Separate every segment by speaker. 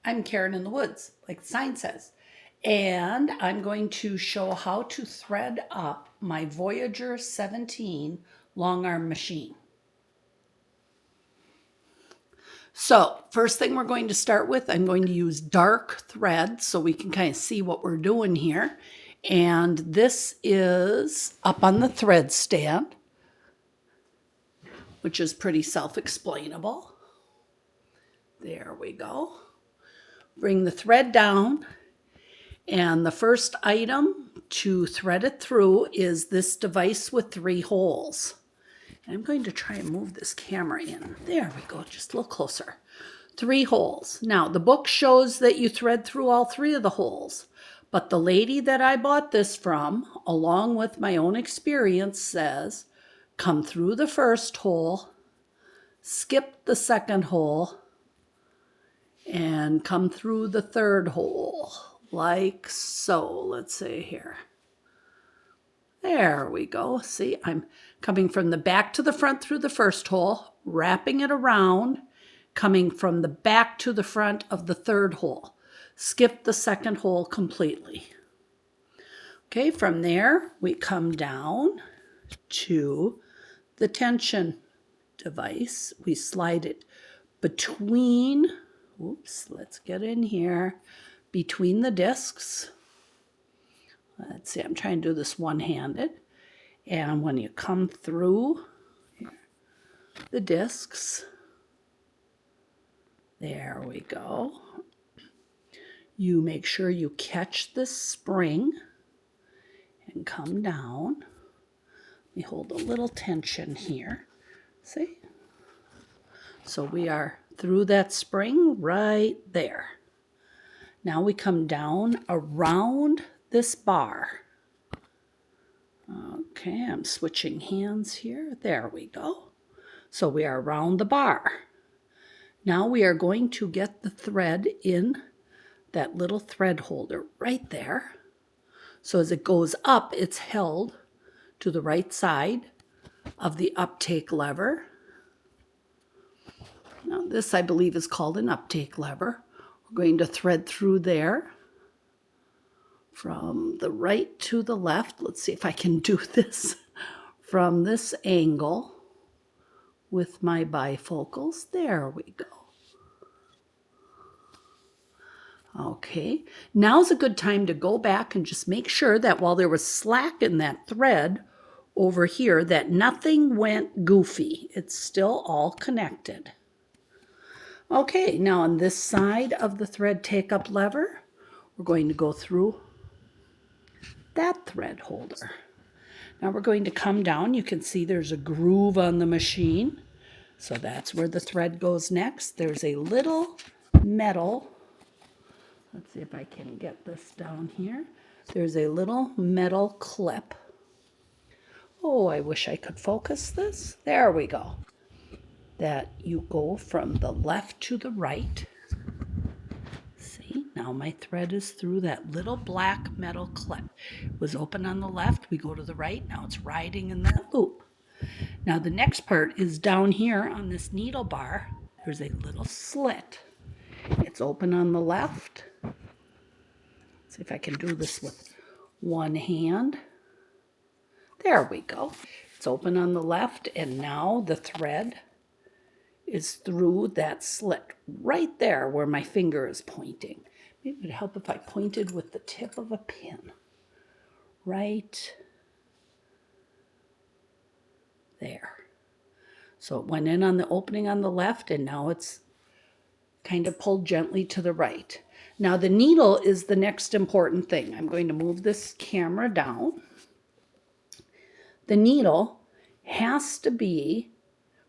Speaker 1: I'm Karen in the Woods, like the sign says. And I'm going to show how to thread up my Voyager 17 long arm machine. So first thing we're going to start with, I'm going to use dark thread so we can kind of see what we're doing here. And this is up on the thread stand, which is pretty self-explainable. There we go. Bring the thread down, and the first item to thread it through is this device with 3 holes. And I'm going to try and move this camera in. There we go, just a little closer. 3 holes. Now, the book shows that you thread through all 3 of the holes, but the lady that I bought this from, along with my own experience, says, come through the first hole, skip the second hole, and come through the third hole, like so. Let's see here. There we go. See, I'm coming from the back to the front through the first hole, wrapping it around, coming from the back to the front of the third hole. Skip the second hole completely. Okay, from there, we come down to the tension device. We slide it between, oops, let's get in here, between the discs. Let's see, I'm trying to do this one-handed. And when you come through the discs, there we go. You make sure you catch this spring and come down. We hold a little tension here. See? So we are through that spring right there. Now we come down around this bar. Okay, I'm switching hands here. There we go. So we are around the bar. Now we are going to get the thread in that little thread holder right there. So as it goes up, it's held to the right side of the uptake lever. Now this, I believe, is called an uptake lever. We're going to thread through there from the right to the left. Let's see if I can do this from this angle with my bifocals. There we go. Okay, now's a good time to go back and just make sure that while there was slack in that thread over here, that nothing went goofy. It's still all connected. Okay, now on this side of the thread take-up lever, we're going to go through that thread holder. Now we're going to come down. You can see there's a groove on the machine. So that's where the thread goes next. There's a little metal, let's see if I can get this down here. There's a little metal clip. Oh, I wish I could focus this. There we go. That you go from the left to the right. See, now my thread is through that little black metal clip. It was open on the left, we go to the right, now it's riding in that loop. Now the next part is down here on this needle bar. There's a little slit. It's open on the left. Let's see if I can do this with one hand. There we go. It's open on the left, and now the thread is through that slit right there where my finger is pointing. Maybe it would help if I pointed with the tip of a pin. Right there. So it went in on the opening on the left, and now it's kind of pulled gently to the right. Now the needle is the next important thing. I'm going to move this camera down. The needle has to be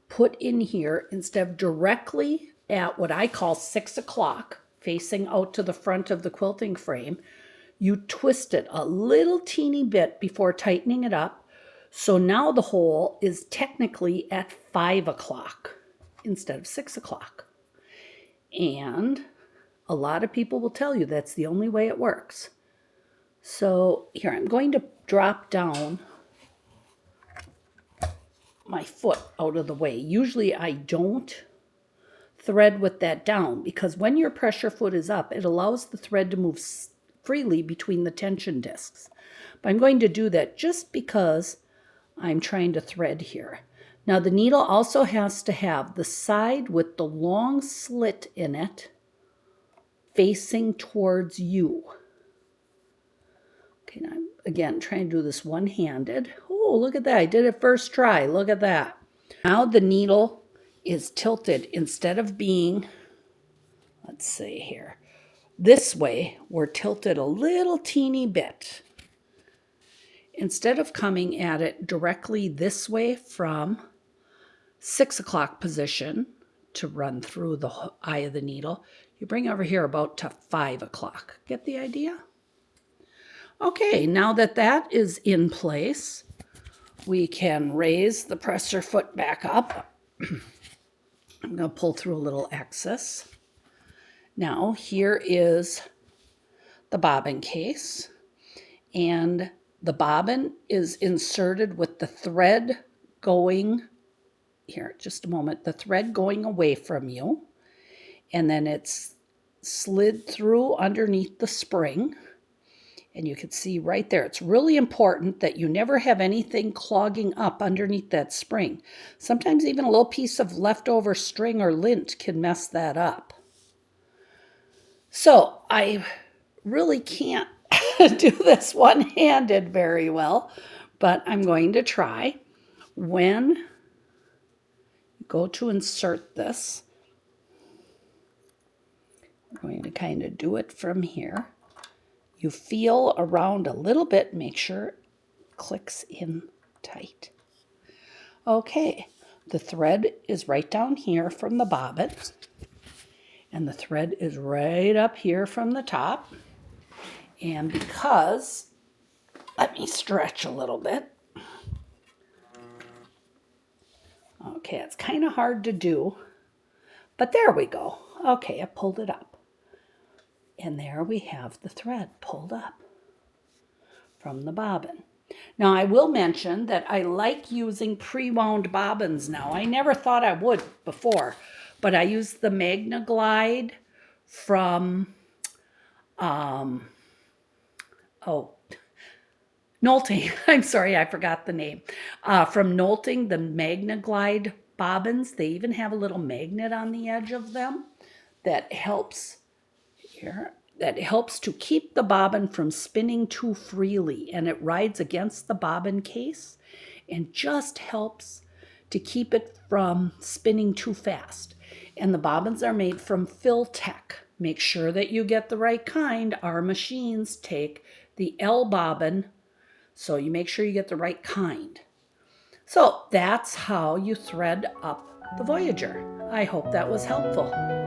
Speaker 1: put in here instead of directly at what I call 6 o'clock, facing out to the front of the quilting frame. You twist it a little teeny bit before tightening it up. So now the hole is technically at 5 o'clock instead of 6 o'clock. And a lot of people will tell you that's the only way it works. So here, I'm going to drop down my foot out of the way. Usually I don't thread with that down, because when your pressure foot is up, it allows the thread to move freely between the tension discs. But I'm going to do that just because I'm trying to thread here. Now the needle also has to have the side with the long slit in it facing towards you. Okay, now I'm again trying to do this one-handed. Oh, look at that. I did it first try. Look at that. Now the needle is tilted. Instead of being, let's see here, this way, we're tilted a little teeny bit. Instead of coming at it directly this way from 6 o'clock position to run through the eye of the needle, you bring over here about to 5 o'clock. Get the idea? Okay, now that that is in place, we can raise the presser foot back up. I'm going to pull through a little excess. Now here is the bobbin case, and the bobbin is inserted with the thread going, here, just a moment, the thread going away from you, and then it's slid through underneath the spring. And you can see right there, it's really important that you never have anything clogging up underneath that spring. Sometimes even a little piece of leftover string or lint can mess that up. So I really can't do this one-handed very well, but I'm going to try. When you go to insert this, I'm going to kind of do it from here. You feel around a little bit, make sure it clicks in tight. Okay, the thread is right down here from the bobbin, and the thread is right up here from the top. And because, let me stretch a little bit. Okay, it's kind of hard to do, but there we go. Okay, I pulled it up. And there we have the thread pulled up from the bobbin. Now I will mention that I like using pre-wound bobbins now. I never thought I would before, but I use the Magna Glide from, Nolting. I'm sorry, I forgot the name. From Nolting, the Magna Glide bobbins. They even have a little magnet on the edge of them that helps here, that helps to keep the bobbin from spinning too freely, and it rides against the bobbin case and just helps to keep it from spinning too fast. And the bobbins are made from Fil-tec. Make sure that you get the right kind. Our machines take the L bobbin, so you make sure you get the right kind. So that's how you thread up the Voyager. I hope that was helpful.